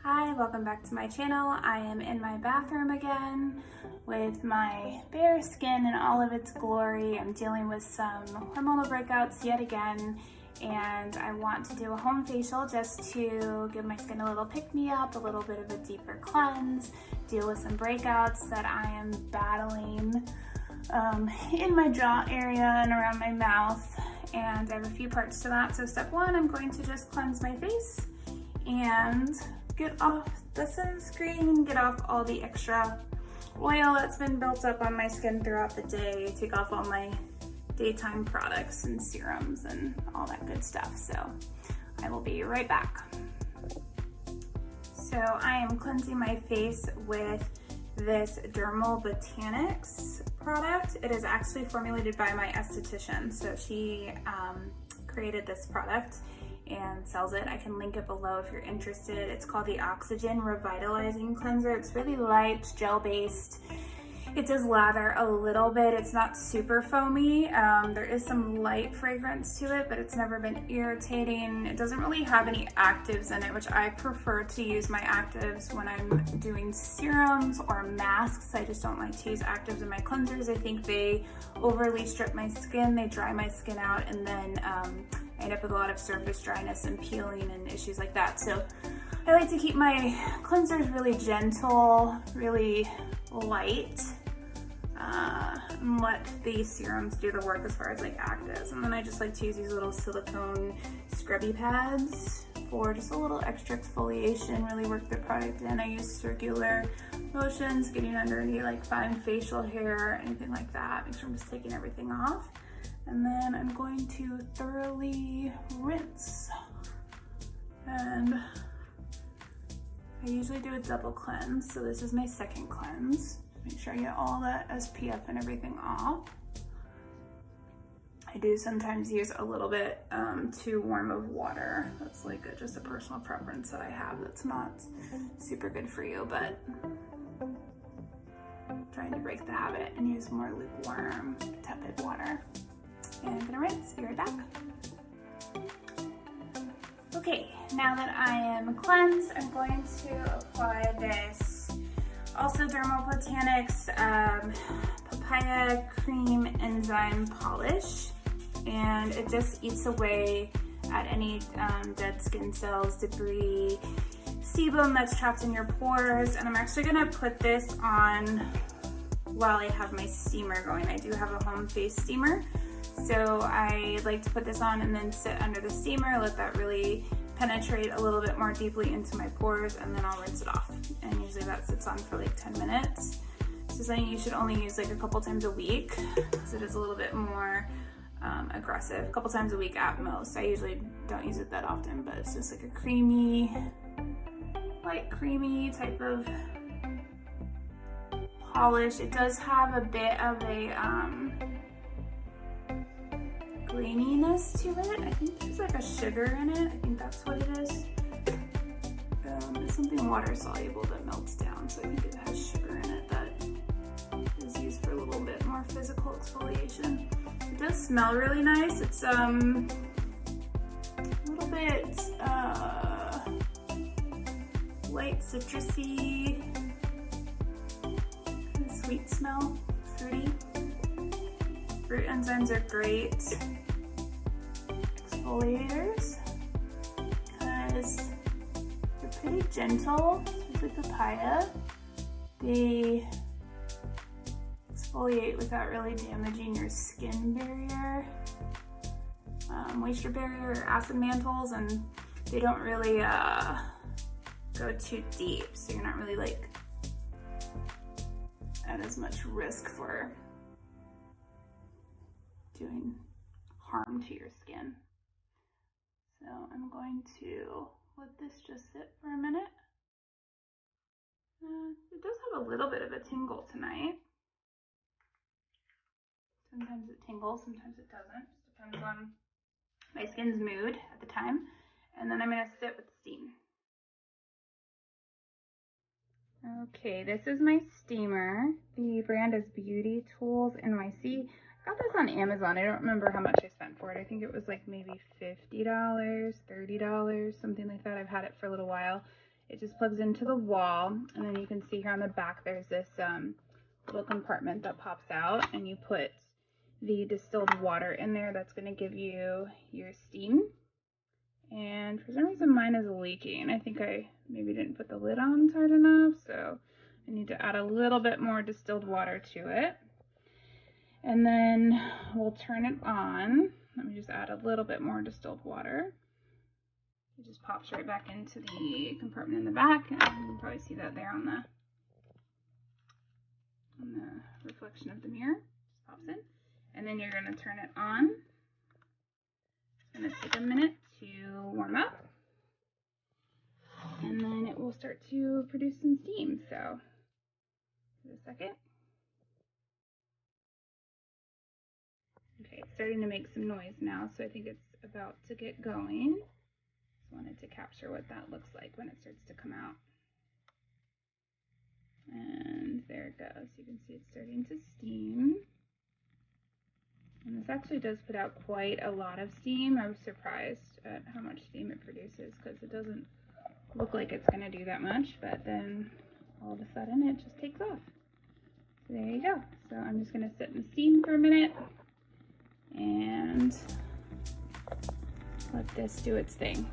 Hi, welcome back to my channel. I am in my bathroom again with my bare skin in all of its glory. I'm dealing with some hormonal breakouts yet again, and I want to do a home facial just to give my skin a little pick-me-up, a little bit of a deeper cleanse, deal with some breakouts that I am battling in my jaw area and around my mouth, and I have a few parts to that. So step one, I'm going to just cleanse my face and get off the sunscreen, get off all the extra oil that's been built up on my skin throughout the day, take off all my daytime products and serums and all that good stuff. So I will be right back. So I am cleansing my face with this Dermal Botanics product. It is actually formulated by my esthetician. So she created this product and sells it. I can link it below if you're interested. It's called the Oxygen Revitalizing Cleanser. It's really light, gel-based. It does lather a little bit. It's not super foamy. There is some light fragrance to it, but it's never been irritating. It doesn't really have any actives in it, which I prefer to use my actives when I'm doing serums or masks. I just don't like to use actives in my cleansers. I think they overly strip my skin, they dry my skin out, and then I end up with a lot of surface dryness and peeling and issues like that. So I like to keep my cleansers really gentle, really light, and let the serums do the work as far as like actives. And then I just like to use these little silicone scrubby pads for just a little extra exfoliation, really work the product in. I use circular motions, getting under any like fine facial hair, anything like that. Make sure I'm just taking everything off. And then I'm going to thoroughly rinse. And I usually do a double cleanse, so this is my second cleanse. Make sure I get all that SPF and everything off. I do sometimes use a little bit too warm of water. That's like just a personal preference that I have that's not super good for you, but I'm trying to break the habit and use more lukewarm, tepid water. And I'm gonna rinse, be right back. Okay, now that I am cleansed, I'm going to apply this also Dermal Botanics Papaya Crème Enzyme Polish. And it just eats away at any dead skin cells, debris, sebum that's trapped in your pores. And I'm actually gonna put this on while I have my steamer going. I do have a home face steamer. So I like to put this on and then sit under the steamer, let that really penetrate a little bit more deeply into my pores, and then I'll rinse it off. And usually that sits on for like 10 minutes. So something you should only use like a couple times a week because it is a little bit more aggressive, a couple times a week at most. I usually don't use it that often, but it's just like a creamy, light creamy type of polish. It does have a bit of a graininess to it. I think there's like a sugar in it. I think that's what it is. It's something water soluble that melts down, so I think it has sugar in it that is used for a little bit more physical exfoliation. It does smell really nice. It's a little bit light citrusy, kind of sweet smell, fruity. Fruit enzymes are great exfoliators because they're pretty gentle, especially papaya. They exfoliate without really damaging your skin barrier, moisture barrier, or acid mantles, and they don't really go too deep, so you're not really like at as much risk for doing harm to your skin. So I'm going to let this just sit for a minute. It does have a little bit of a tingle tonight. Sometimes it tingles, sometimes it doesn't. Just depends on my skin's mood at the time. And then I'm gonna sit with steam. Okay, this is my steamer. The brand is Beauty Tools NYC. I got this on Amazon. I don't remember how much I spent for it. I think it was like maybe $50, $30, something like that. I've had it for a little while. It just plugs into the wall, and then you can see here on the back there's this little compartment that pops out, and you put the distilled water in there. That's going to give you your steam. And for some reason mine is leaking. I think I maybe didn't put the lid on tight enough, so I need to add a little bit more distilled water to it. And then we'll turn it on. Let me just add a little bit more distilled water. It just pops right back into the compartment in the back, and you can probably see that there on the reflection of the mirror. Just pops in. And then you're going to turn it on. It's going to take a minute to warm up, and then it will start to produce some steam. So give it a second. Okay, it's starting to make some noise now, so I think it's about to get going. Just wanted to capture what that looks like when it starts to come out. And there it goes. You can see it's starting to steam. And this actually does put out quite a lot of steam. I was surprised at how much steam it produces, because it doesn't look like it's going to do that much, but then all of a sudden it just takes off. So there you go. So I'm just going to sit in the steam for a minute and let this do its thing.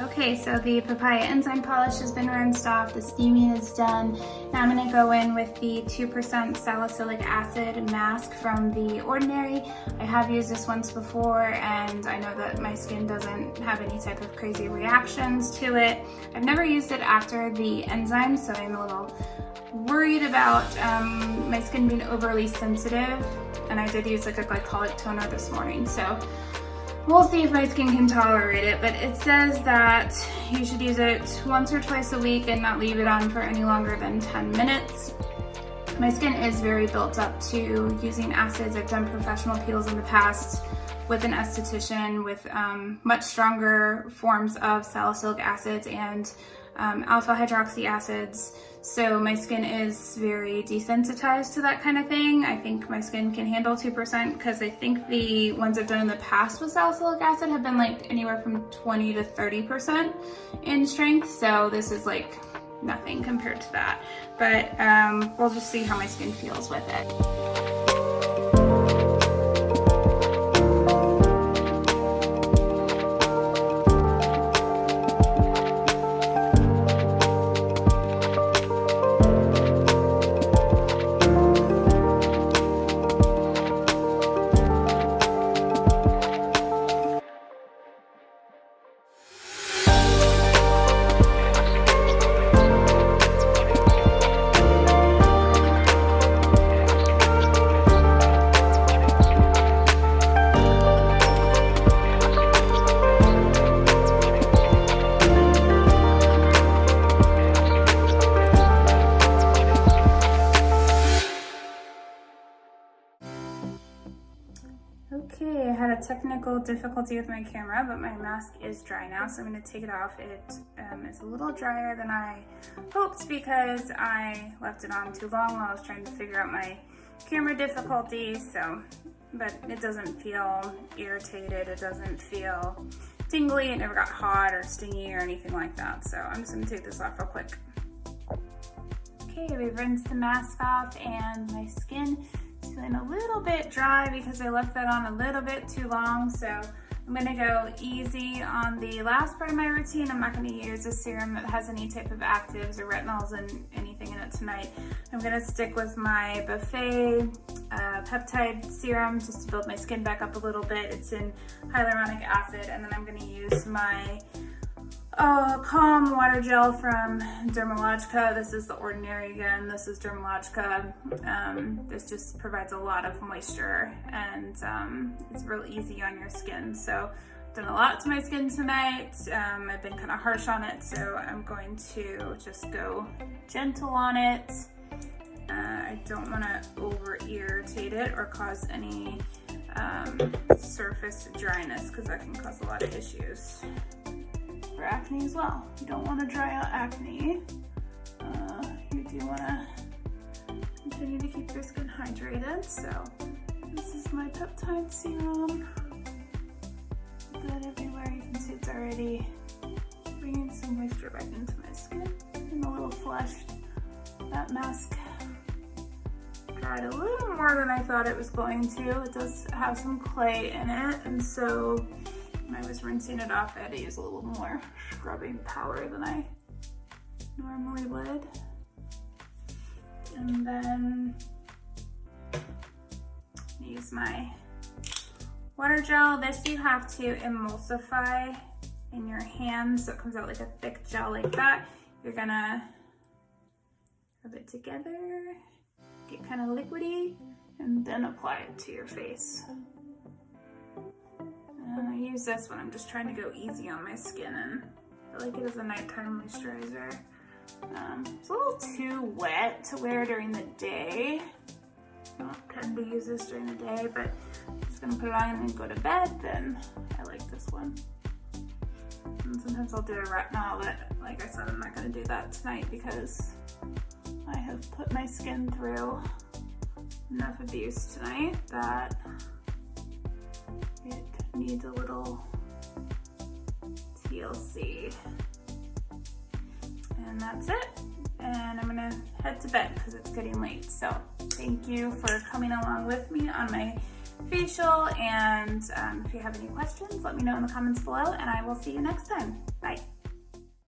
Okay, so the Papaya Enzyme Polish has been rinsed off, the steaming is done. Now I'm going to go in with the 2% salicylic acid mask from The Ordinary. I have used this once before, and I know that my skin doesn't have any type of crazy reactions to it. I've never used it after the enzyme, so I'm a little worried about my skin being overly sensitive, and I did use like a glycolic toner this morning, so we'll see if my skin can tolerate it. But it says that you should use it once or twice a week and not leave it on for any longer than 10 minutes. My skin is very built up to using acids. I've done professional peels in the past with an esthetician with much stronger forms of salicylic acids and alpha hydroxy acids. So my skin is very desensitized to that kind of thing. I think my skin can handle 2%, because I think the ones I've done in the past with salicylic acid have been like anywhere from 20 to 30% in strength. So this is like nothing compared to that. But we'll just see how my skin feels with it. Okay, I had a technical difficulty with my camera, but my mask is dry now, so I'm going to take it off. It is a little drier than I hoped, because I left it on too long while I was trying to figure out my camera difficulties. But it doesn't feel irritated, it doesn't feel tingly, it never got hot or stingy or anything like that. So I'm just going to take this off real quick. Okay, we've rinsed the mask off, and my skin is feeling a little bit dry because I left that on a little bit too long. So I'm gonna go easy on the last part of my routine. I'm not gonna use a serum that has any type of actives or retinols and anything in it tonight. I'm gonna stick with my Buffet peptide serum just to build my skin back up a little bit. It's in hyaluronic acid, and then I'm gonna use my Calm water gel from Dermalogica. This is the Ordinary again. This is Dermalogica. This just provides a lot of moisture, and it's real easy on your skin. So I've done a lot to my skin tonight. I've been kind of harsh on it, so I'm going to just go gentle on it. I don't want to over irritate it or cause any surface dryness, because that can cause a lot of issues for acne as well. You don't want to dry out acne. You do want to continue to keep your skin hydrated. So this is my peptide serum. Good everywhere. You can see it's already bringing some moisture back into my skin. I'm a little flushed. That mask dried a little more than I thought it was going to. It does have some clay in it, and so when I was rinsing it off, I had to use a little more scrubbing power than I normally would. And then use my water gel. This you have to emulsify in your hands, so it comes out like a thick gel like that. You're gonna rub it together, get kind of liquidy, and then apply it to your face. And I use this when I'm just trying to go easy on my skin, and I like it as a nighttime moisturizer. It's a little too wet to wear during the day. I don't tend to use this during the day, but I'm just gonna put it on and go to bed. Then I like this one. And sometimes I'll do a retinol, but like I said, I'm not gonna do that tonight because I have put my skin through enough abuse tonight that it needs a little TLC. And that's it. And I'm gonna head to bed because it's getting late. So thank you for coming along with me on my facial. And if you have any questions, let me know in the comments below, and I will see you next time. Bye.